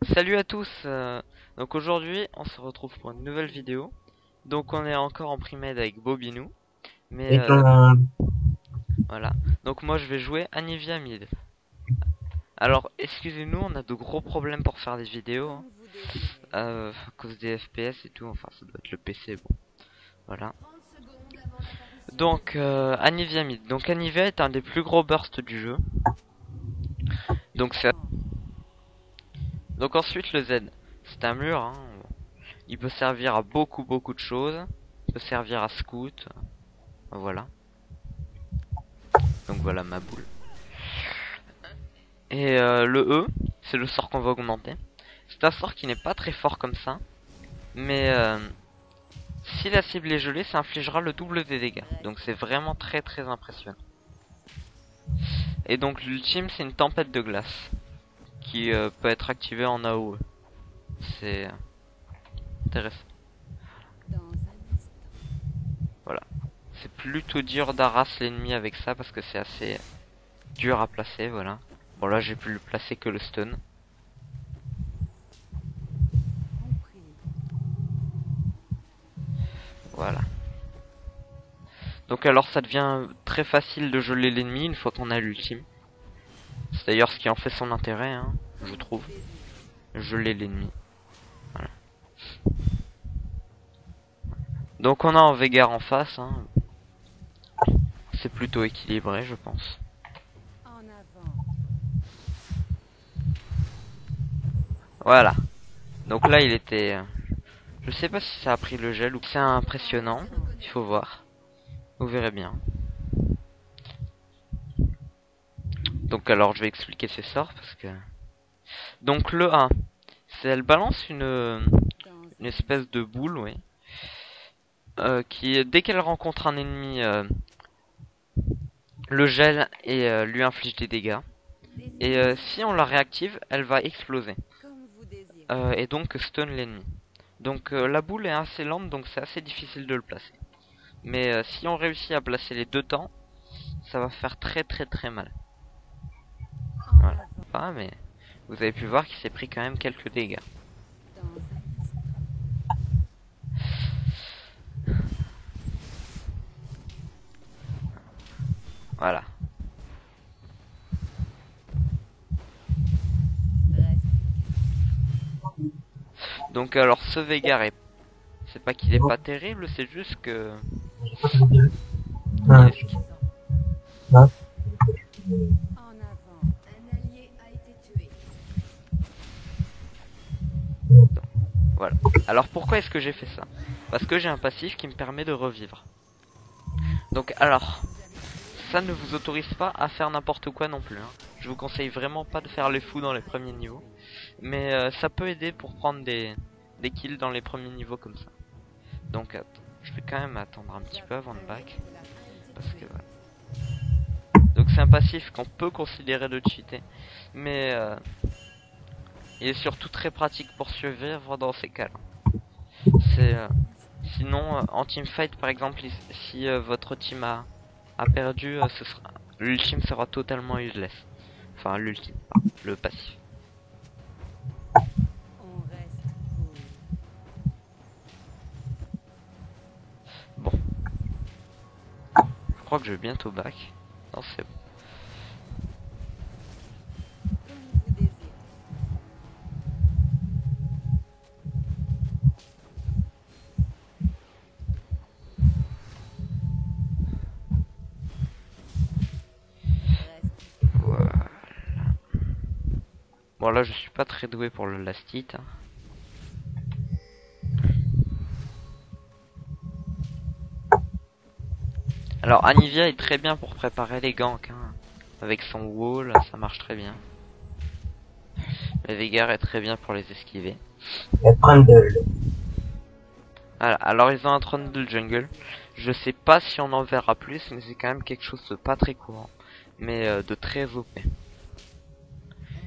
Salut à tous, donc aujourd'hui on se retrouve pour une nouvelle vidéo. Donc on est encore en pre-med avec Bobinou, mais Et ton... voilà. Donc moi je vais jouer Anivia Mid. Alors excusez-nous, on a de gros problèmes pour faire des vidéos, hein, à cause des FPS et tout, enfin ça doit être le PC, bon, voilà. Donc Anivia Mid, donc Anivia est un des plus gros bursts du jeu. Donc c'est... Donc ensuite le Z, c'est un mur, hein. Il peut servir à beaucoup de choses. Il peut servir à scout, voilà. Donc voilà ma boule. Et le E, c'est le sort qu'on va augmenter. C'est un sort qui n'est pas très fort comme ça. Mais si la cible est gelée, ça infligera le double des dégâts. Donc c'est vraiment très impressionnant. Et donc l'ultime, c'est une tempête de glace. Qui peut être activée en AOE. C'est intéressant. Voilà. C'est plutôt dur d'arraser l'ennemi avec ça parce que c'est assez dur à placer, voilà. Bon là j'ai pu le placer que le stun. Voilà. Donc alors ça devient très facile de geler l'ennemi une fois qu'on a l'ultime. C'est d'ailleurs ce qui en fait son intérêt, hein, je trouve. Geler l'ennemi. Voilà. Donc on a un Veigar en face, hein. C'est plutôt équilibré je pense. Voilà. Donc là il était... je sais pas si ça a pris le gel ou... C'est impressionnant, il faut voir. Vous verrez bien. Donc alors je vais expliquer ses sorts parce que... Donc le A, c'est elle balance une espèce de boule, oui. Qui, dès qu'elle rencontre un ennemi, le gèle et lui inflige des dégâts. Et si on la réactive, elle va exploser. Et donc stun l'ennemi. Donc la boule est assez lente, donc c'est assez difficile de le placer. Mais si on réussit à placer les deux temps, ça va faire très mal. Voilà. Ah, mais vous avez pu voir qu'il s'est pris quand même quelques dégâts. Voilà. Donc alors ce Veigar est... c'est pas qu'il est pas terrible, c'est juste que... Il Ah, est... ah, Voilà. Alors pourquoi est-ce que j'ai fait ça? Parce que j'ai un passif qui me permet de revivre. Donc alors, ça ne vous autorise pas à faire n'importe quoi non plus, hein. Je vous conseille vraiment pas de faire les fous dans les premiers niveaux. Mais ça peut aider pour prendre des kills dans les premiers niveaux comme ça. Donc je vais quand même attendre un petit peu avant de back. Parce que voilà. Donc c'est un passif qu'on peut considérer de cheater. Mais il est surtout très pratique pour survivre dans ces cas-là. C'est sinon en teamfight par exemple, si votre team a perdu, l'ultime sera totalement useless. Enfin l'ultime, le passif. Bon, je crois que je vais bientôt back. Non, c'est bon. Voilà. Bon là je suis pas très doué pour le last hit, hein. Alors Anivia est très bien pour préparer les ganks, hein. Avec son wall, ça marche très bien. Le Veigar est très bien pour les esquiver. la Trundle. Voilà. Alors ils ont un trône de jungle. Je sais pas si on en verra plus, mais c'est quand même quelque chose de pas très courant. Mais de très OP.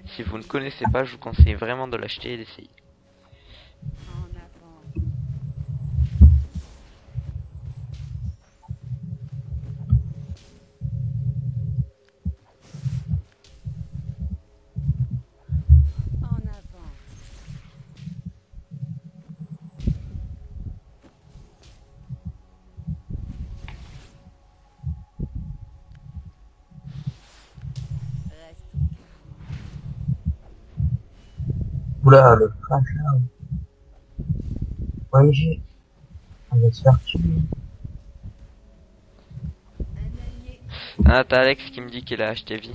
Si vous ne connaissez pas, je vous conseille vraiment de l'acheter et d'essayer. Oula, le crash là. OMG. On va se faire tuer. Ah, t'as Alex qui me dit qu'il a acheté vie.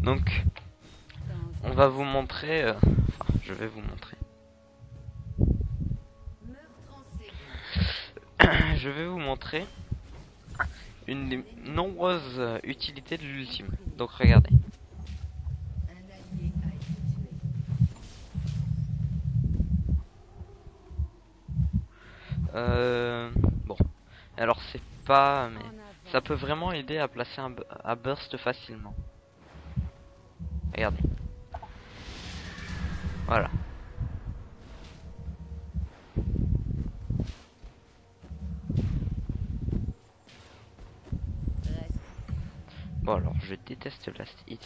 Donc, on va vous montrer... enfin, je vais vous montrer. Je vais vous montrer une des nombreuses utilités de l'ultime. Donc, regardez. Bon. Alors, c'est pas... mais ça peut vraiment aider à placer un burst facilement. Regardez. Voilà. Bon alors, je déteste Last Hit.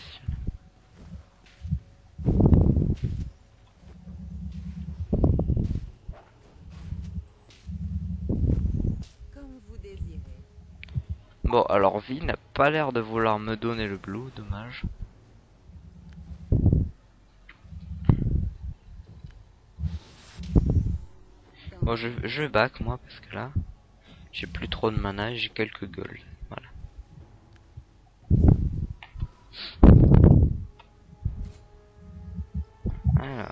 Bon alors, Vi n'a pas l'air de vouloir me donner le blue, dommage. Bon, je back moi parce que là, j'ai plus trop de mana et j'ai quelques gold. Voilà. Alors.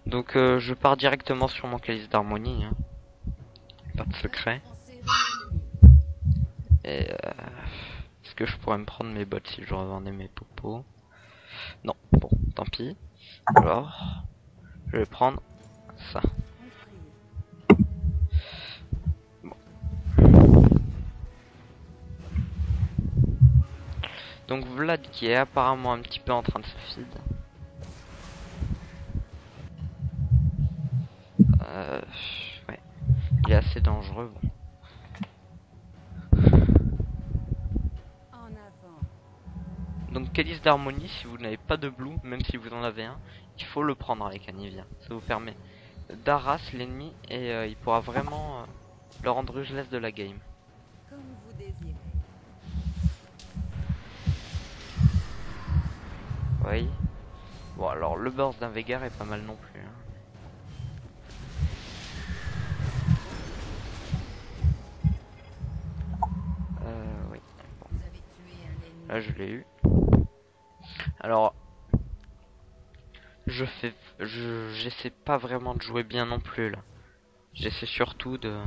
Donc je pars directement sur mon calice d'harmonie. Hein. Pas de secret. Et est-ce que je pourrais me prendre mes bottes si je revendais mes popos? Non, bon, tant pis. Alors, je vais prendre ça. Bon. Donc Vlad qui est apparemment un petit peu en train de se feed. Ouais, il est assez dangereux. Bon. Donc calice d'harmonie, si vous n'avez pas de blue, même si vous en avez un, il faut le prendre avec Anivia. Ça vous permet d'arras l'ennemi et il pourra vraiment le rendre useless de la game. Comme vous désirez. Oui. Bon alors le burst d'un Veigar est pas mal non plus. Hein. Oui. Bon. Vous avez tué un ennemi. Là je l'ai eu. Alors j'essaie pas vraiment de jouer bien non plus là. J'essaie surtout de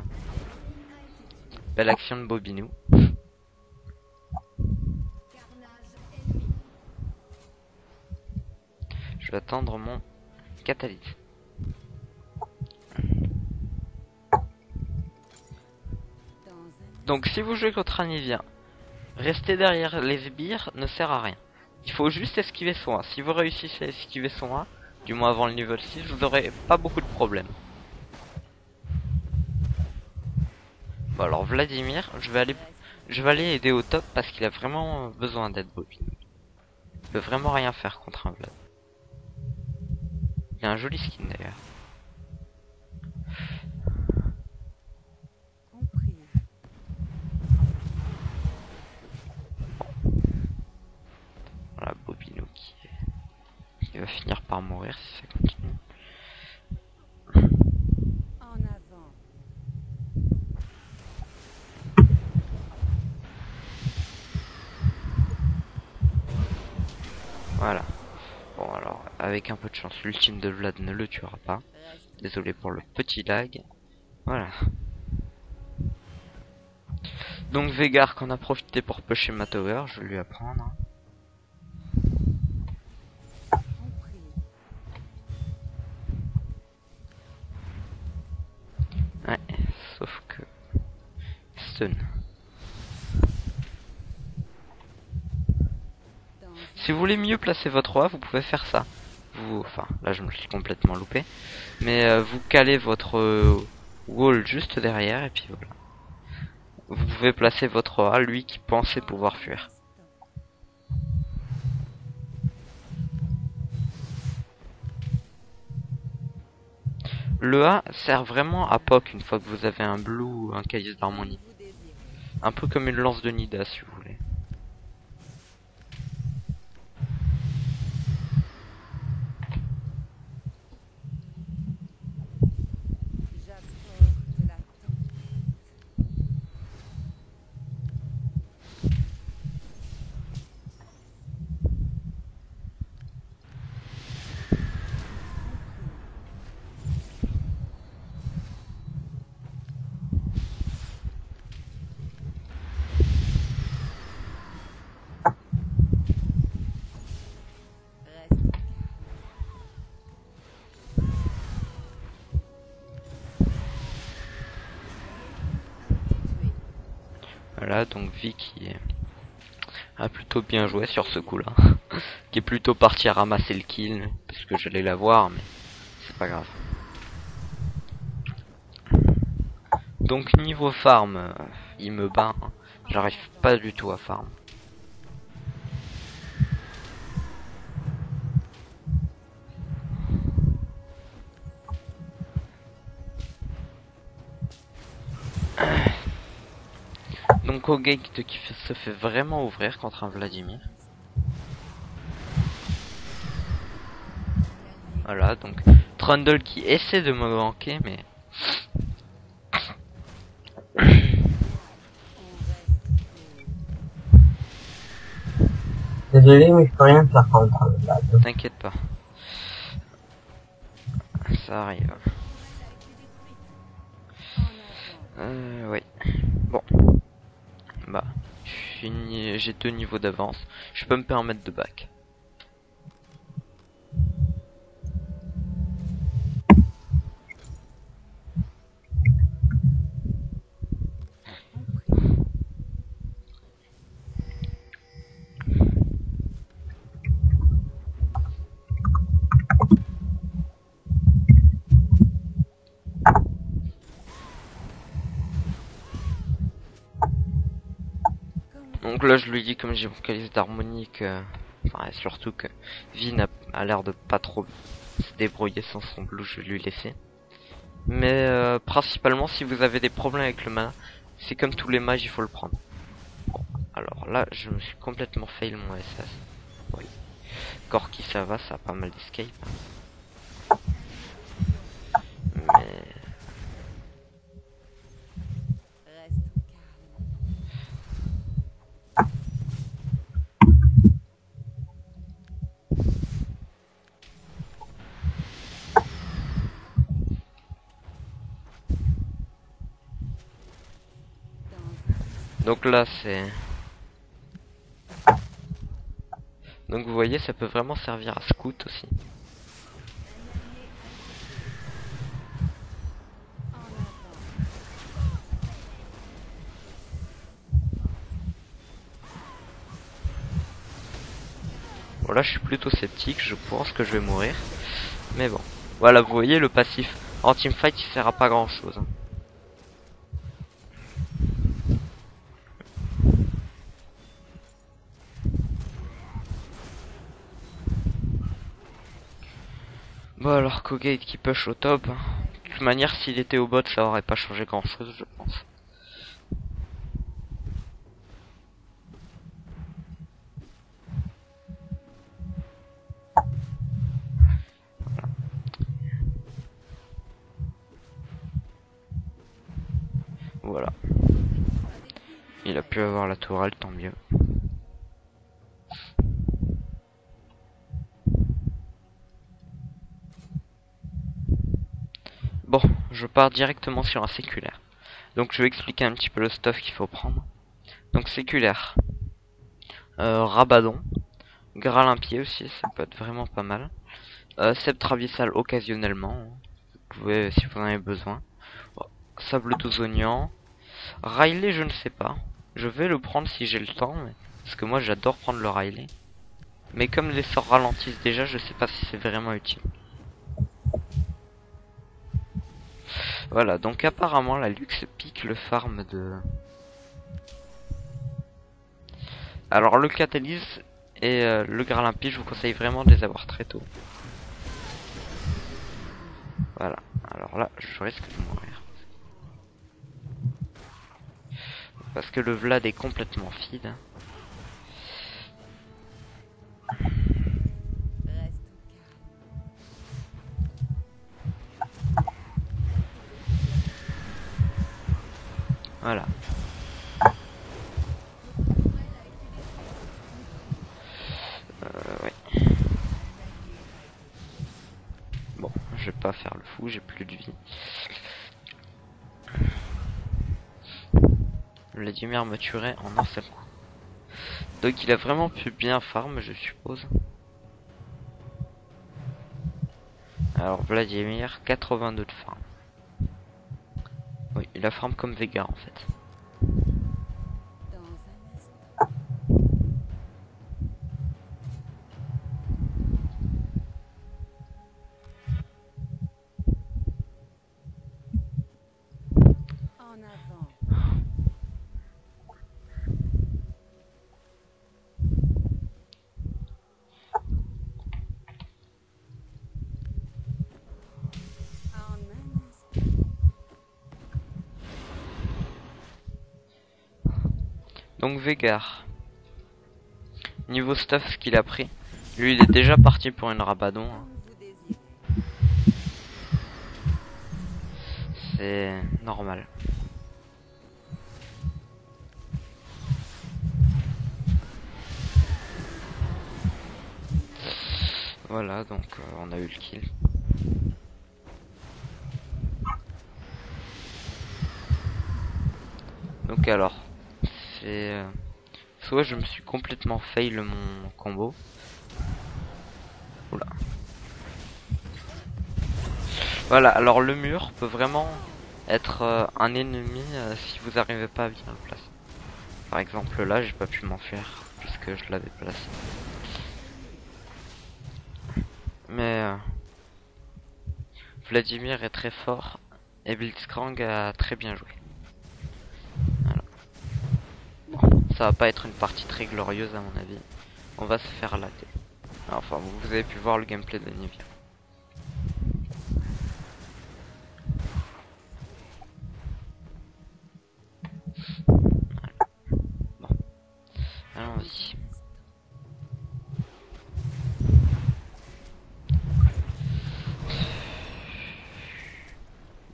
belle action de Bobinou. Je vais attendre mon catalyse. Donc si vous jouez contre Anivia, rester derrière les sbires ne sert à rien. Il faut juste esquiver son A. Si vous réussissez à esquiver son A, du moins avant le niveau 6, vous aurez pas beaucoup de problèmes. Bon alors Vladimir, je vais aller aider au top parce qu'il a vraiment besoin d'aide Bobby. Il peut vraiment rien faire contre un Vlad. Il a un joli skin d'ailleurs. Compris. Voilà Bobino qui va finir par mourir si ça continue. En avant. Voilà. Bon alors, avec un peu de chance, l'ultime de Vlad ne le tuera pas. Désolé pour le petit lag. Voilà. Donc Veigar qu'on a profité pour pusher ma tower, je vais lui apprendre. Compris. Ouais, sauf que... Stun. Si vous voulez mieux placer votre roi, vous pouvez faire ça. Enfin, là je me suis complètement loupé. Mais vous calez votre wall juste derrière et puis voilà. Vous pouvez placer votre roi, lui qui pensait pouvoir fuir. Le A sert vraiment à poke une fois que vous avez un blue ou un calice d'harmonie. Vous désirez. Un peu comme une lance de Nida si vous voulez. J'apporte la tempête. Reste tué. Voilà, donc Vi qui a plutôt bien joué sur ce coup-là. Qui est plutôt parti à ramasser le kill, parce que j'allais l'avoir, mais c'est pas grave. Donc niveau farm, il me bat, hein. J'arrive pas du tout à farm. Donc Kogate se fait vraiment ouvrir contre un Vladimir. Voilà, donc Trundle qui essaie de me manquer, mais On reste Désolé, mais je peux rien faire contre là. t'inquiète pas. Ça arrive. en avant. Oui. Bon. Bah, j'ai 2 niveaux d'avance. Je peux me permettre de back. Donc là, je lui dis comme j'ai mon calice d'harmonie enfin, et surtout que Vin a l'air de pas trop se débrouiller sans son blue, je vais lui laisser. Mais principalement, si vous avez des problèmes avec le mana, c'est comme tous les mages, il faut le prendre. Bon, alors là, je me suis complètement fail mon SS. Oui. Corki, ça va, ça a pas mal d'escape. Mais... Reste calme. Donc là, c'est... Donc vous voyez, ça peut vraiment servir à scout aussi. En avant. Bon là, je suis plutôt sceptique, je pense que je vais mourir. Mais bon. Voilà, vous voyez, le passif en teamfight, il sert à pas grand chose. Hein. Bon alors Kogate qui push au top. De toute manière s'il était au bot ça aurait pas changé grand chose je pense. Voilà. Il a pu avoir la tourelle, tant mieux. Bon, je pars directement sur un séculaire. Donc je vais expliquer un petit peu le stuff qu'il faut prendre. Donc séculaire. Rabadon. Gralimpier aussi, ça peut être vraiment pas mal. Sceptre abyssal occasionnellement. Vous pouvez si vous en avez besoin. Bon, sable d'ozonian. Riley je ne sais pas. Je vais le prendre si j'ai le temps. Parce que moi j'adore prendre le Riley. Mais comme les sorts ralentissent déjà, je sais pas si c'est vraiment utile. Voilà, donc apparemment la luxe pique le farm de... Alors le catalyse et le Gralimpier, je vous conseille vraiment de les avoir très tôt. Voilà, alors là, je risque de mourir. Parce que le Vlad est complètement feed. Reste Voilà. Ouais. Bon, je vais pas faire le fou, j'ai plus de vie. Vladimir me tuerait en un seul coup. Donc il a vraiment pu bien farm, je suppose. Alors Vladimir, 82 de farm. Oui, il a farm comme Vega en fait. dans un instant. En avant. En un instant. Donc Vegar. Niveau stuff ce qu'il a pris. Lui il est déjà parti pour une Rabadon. Hein. Comme vous désirez. C'est normal. Voilà, donc on a eu le kill. Donc alors, c'est soit je me suis complètement fail mon combo. Oula. Voilà, alors le mur peut vraiment être un ennemi si vous n'arrivez pas à bien le placer. Par exemple là, j'ai pas pu m'enfuir puisque je l'avais placé. Mais Vladimir est très fort et Blitzcrank a très bien joué. Voilà. Bon, ça va pas être une partie très glorieuse à mon avis. On va se faire latter. Enfin, vous avez pu voir le gameplay de Nivea. Voilà. Bon, allons-y.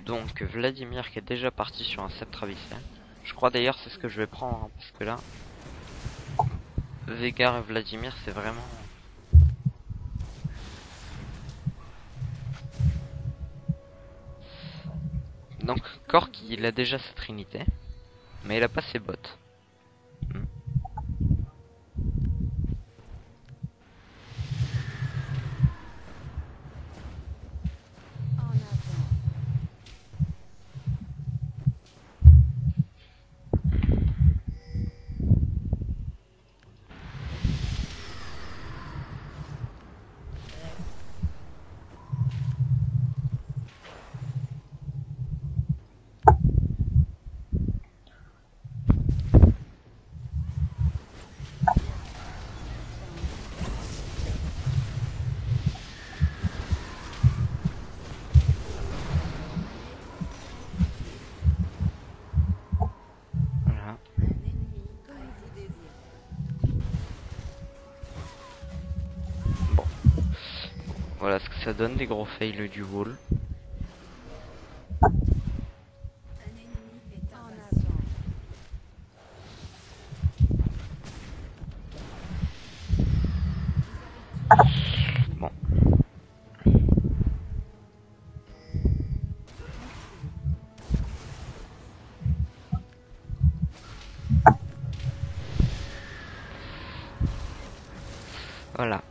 Donc Vladimir qui est déjà parti sur un sceptre abyssal. Je crois d'ailleurs c'est ce que je vais prendre hein, parce que là Vegar et Vladimir c'est vraiment... Donc Cork il a déjà sa trinité mais il a pas ses bottes. En avant. Voilà. Un ennemi comme vous désirez. Bon. Voilà ce que ça donne des gros fails du wall. Un ennemi est en avant. Bon. Voilà.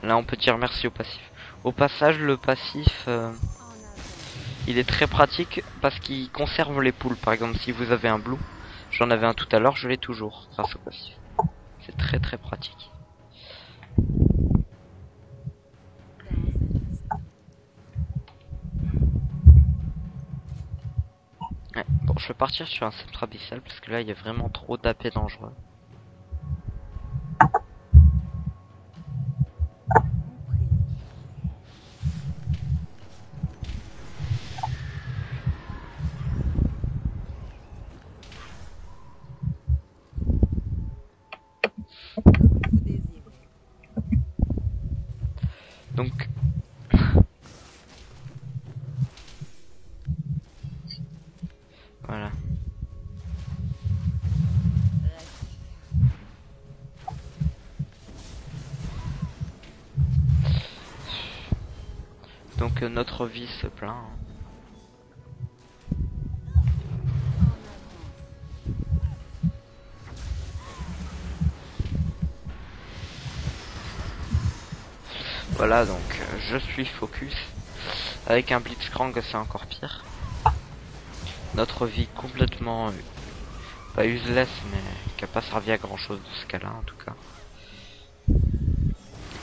Là on peut dire merci au passif. Au passage le passif En avant. il est très pratique parce qu'il conserve les poules. Par exemple si vous avez un blue, j'en avais un tout à l'heure, je l'ai toujours grâce au passif. C'est très très pratique. Dans un instant. Ouais. Bon je vais partir sur un sceptre abyssal parce que là il y a vraiment trop d'AP dangereux. Compris. Donc voilà. Donc notre vie se plaint, hein. Voilà, donc je suis focus. Avec un Blitzcrank c'est encore pire. Notre vie complètement pas useless mais qui a pas servi à grand chose dans ce cas là en tout cas.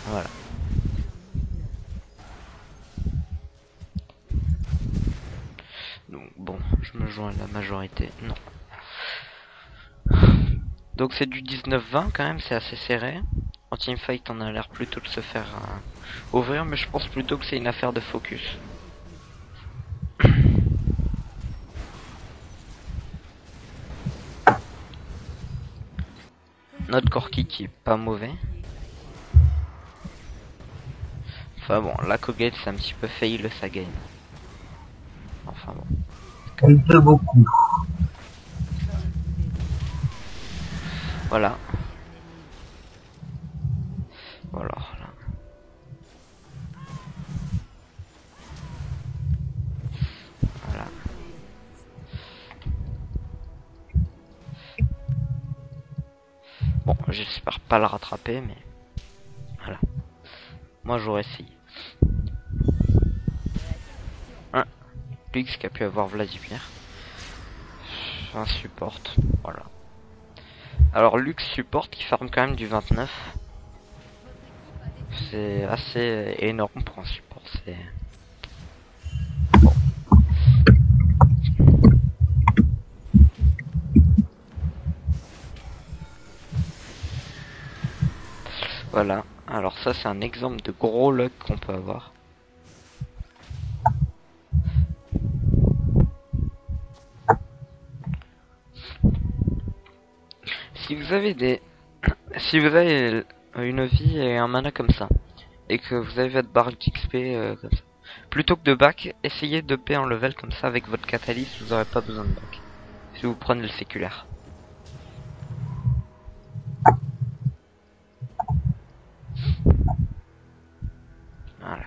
Voilà. Donc bon, je me joins à la majorité. Non. Donc c'est du 19-20 quand même, c'est assez serré. En teamfight on a l'air plutôt de se faire ouvrir, mais je pense plutôt que c'est une affaire de focus. Notre Corki qui est pas mauvais. Enfin bon, la Kogel c'est un petit peu fail le sa game. Enfin bon. Un peu beaucoup. Voilà. Voilà. Là. Voilà. Bon, j'espère pas le rattraper, mais voilà. Moi j'aurais essayé. Lux qui a pu avoir Vladimir. Un support. Voilà. Alors Lux support qui farme quand même du 29. C'est assez énorme pour un support. C'est... Bon. Voilà. Alors ça c'est un exemple de gros luck qu'on peut avoir. Si vous avez des... Si vous avez une vie et un mana comme ça, et que vous avez votre barre d'XP comme ça, plutôt que de back, essayez de paix en level comme ça avec votre catalyse, vous aurez pas besoin de back. Si vous prenez le séculaire. Voilà.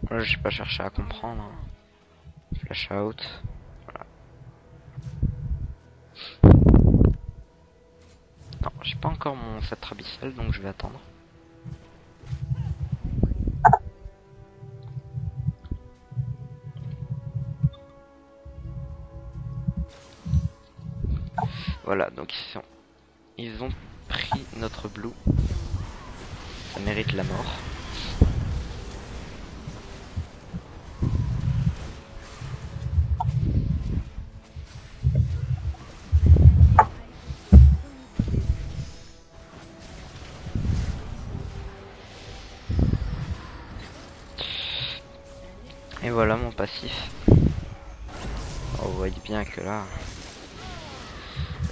Voilà, j'ai pas cherché à comprendre. Hein. Flash out. Voilà. Non, j'ai pas encore mon sceptre abyssal, donc je vais attendre. Voilà, donc ils ont pris notre blue. Ça mérite la mort. Et voilà mon passif. Oh, vous voyez bien que là...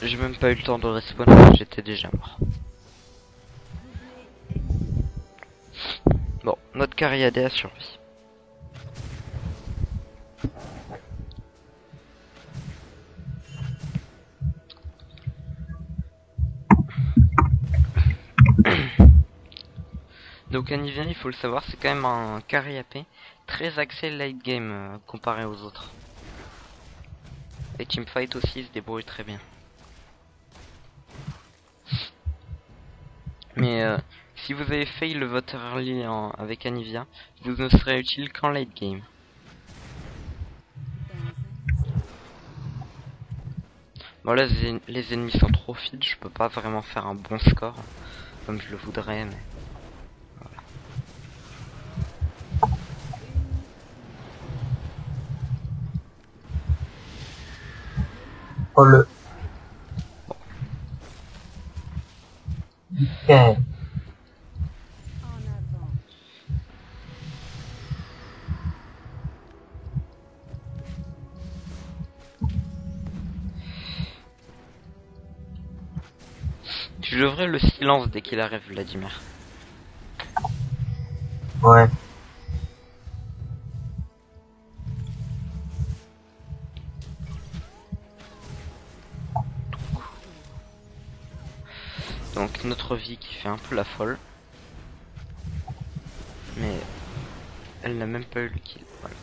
J'ai même pas eu le temps de respawn, j'étais déjà mort. Bon, notre Cariadé a survécu. Donc Anivien, il faut le savoir, c'est quand même un carry AP très axé late game comparé aux autres. Et teamfight aussi, il se débrouille très bien. Mais si vous avez fail votre early avec Anivia, vous ne serez utile qu'en late game. Bon là les ennemis sont trop feed, je peux pas vraiment faire un bon score comme je le voudrais, mais Oh le. Nickel. En avant. tu devrais le silence dès qu'il arrive, Vladimir. Ouais. Donc notre vie qui fait un peu la folle, mais elle n'a même pas eu le kill. Voilà.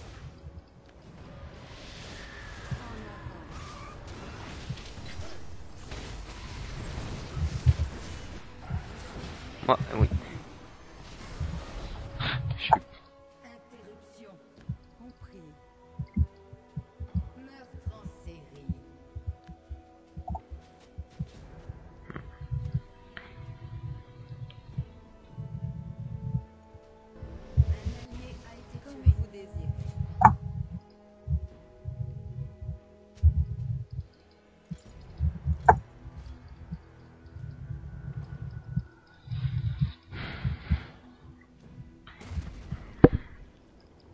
Moi, oui. Je suis Interruption. Compris. Meurtre en série. Un allié a été comme vous désirez.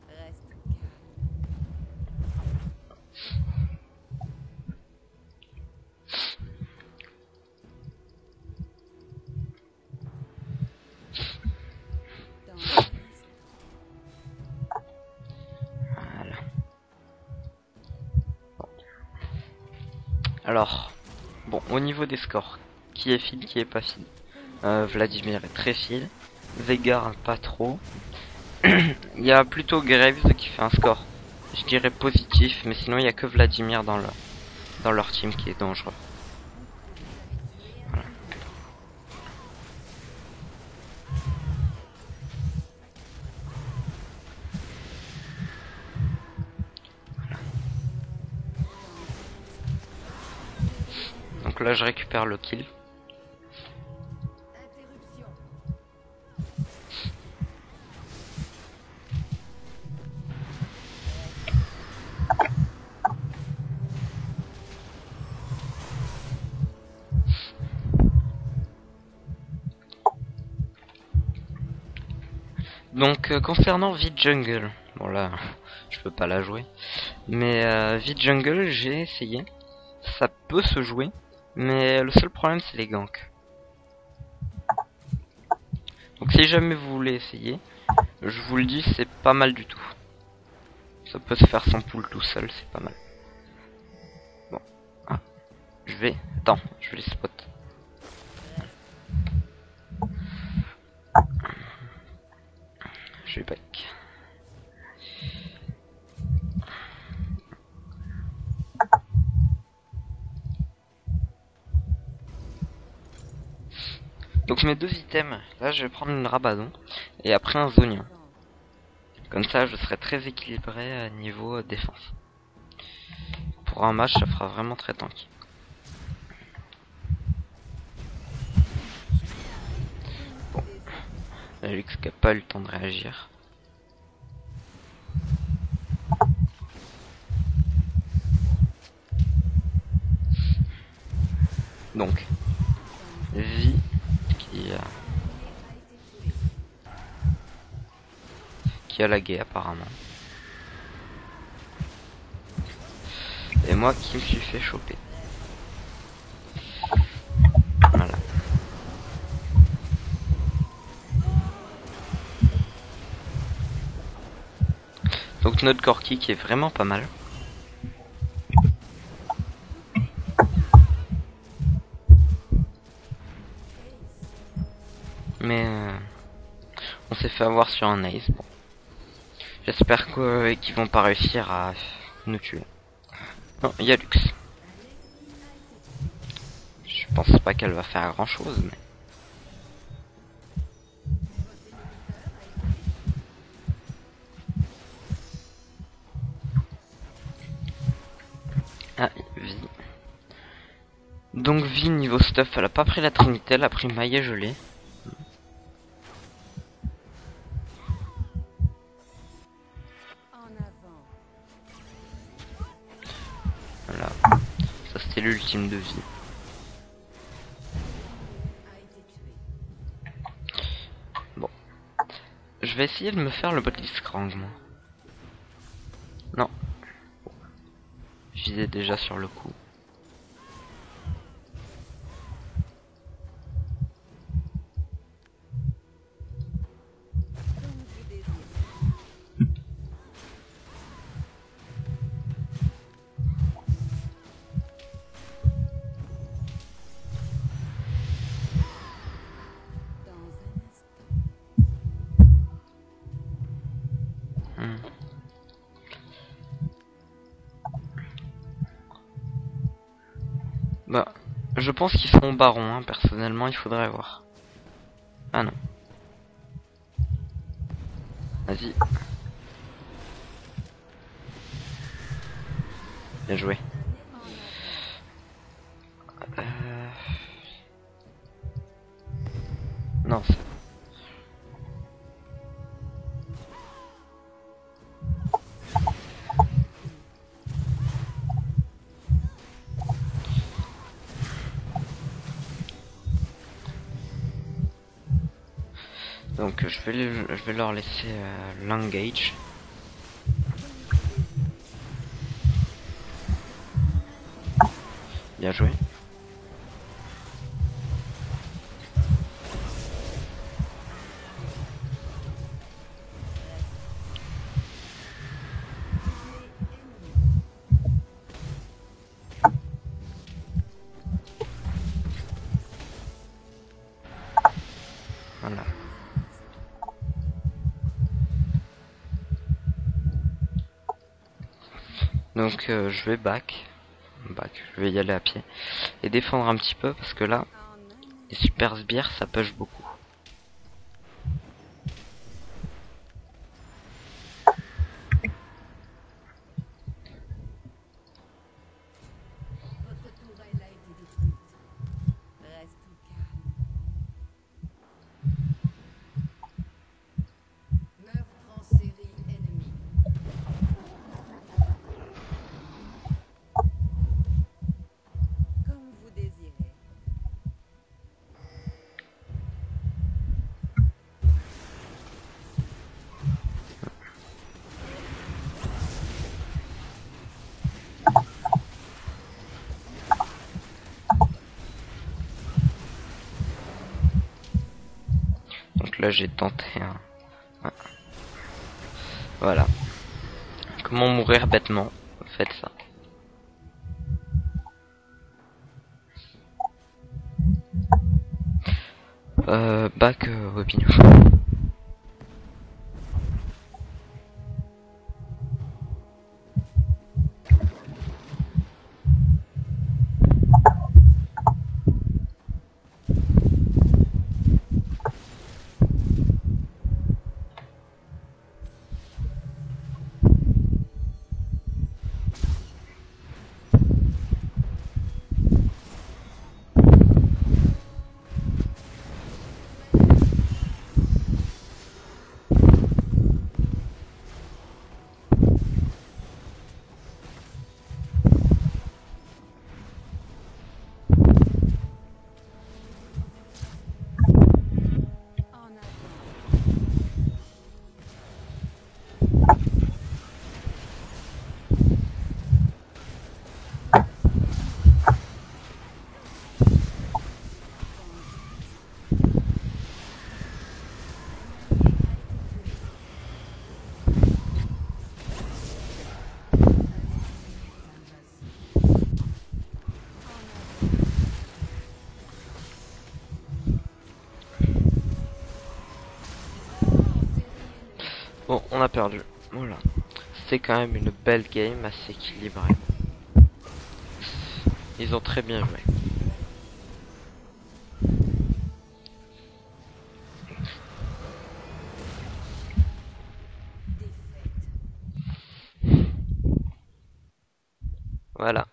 Reste calme. Dans l'instant. voilà. Alors, bon, au niveau des scores, qui est feed, qui est pas feed. Vladimir est très feed, Veigar pas trop. Il y a plutôt Graves qui fait un score, je dirais positif, mais sinon il y a que Vladimir dans leur team qui est dangereux. Voilà. Donc là je récupère le kill. Interruption. Donc concernant Vid Jungle, bon là je peux pas la jouer, mais Vid Jungle j'ai essayé, ça peut se jouer, mais le seul problème c'est les ganks. Donc si jamais vous voulez essayer, je vous le dis, c'est pas mal du tout. Ça peut se faire sans pool tout seul, c'est pas mal. Bon, ah, attends, je vais les spot. Je vais back. Donc mes deux items, là je vais prendre une Rabadon et après un Zonien. Comme ça je serai très équilibré à niveau défense. Pour un match ça fera vraiment très tanky. Bon, Lux qui a pas eu le temps de réagir. Donc, Vi qui a lagué apparemment. Et moi qui me suis fait choper. Voilà. Donc notre Corki qui est vraiment pas mal. Mais on s'est fait avoir sur un ace. Bon. J'espère qu'ils vont pas réussir à nous tuer. Non, il y a Lux. Je pense pas qu'elle va faire grand chose, mais... Ah, vie. Donc vie niveau stuff, elle a pas pris la trinité, elle a pris maillet gelé. En avant. Voilà. Ça c'était l'ultime de vie. A été tué. Bon. Je vais essayer de me faire le Blitzcrank moi. Non. Je visais déjà sur le coup. Comme vous désirez. Dans un instant. Hmm. Bah, je pense qu'ils sont au baron, hein. Personnellement, il faudrait voir. Ah non. Vas-y. Bien joué. En avant. Non, ça... Donc je vais leur laisser l'engage. Bien joué. Voilà. Donc je vais back, je vais y aller à pied et défendre un petit peu parce que là, En un les super sbires ça push beaucoup. Votre tourelle a été détruite. Reste calme. Meurtre en série ennemi. Comme vous désirez. Donc là j'ai tenté un... Voilà. Comment mourir bêtement? Faites ça. Back Robinho. En avant. Bon, on a perdu. Voilà. C'est quand même une belle game, assez équilibrée. Ils ont très bien joué. Voilà.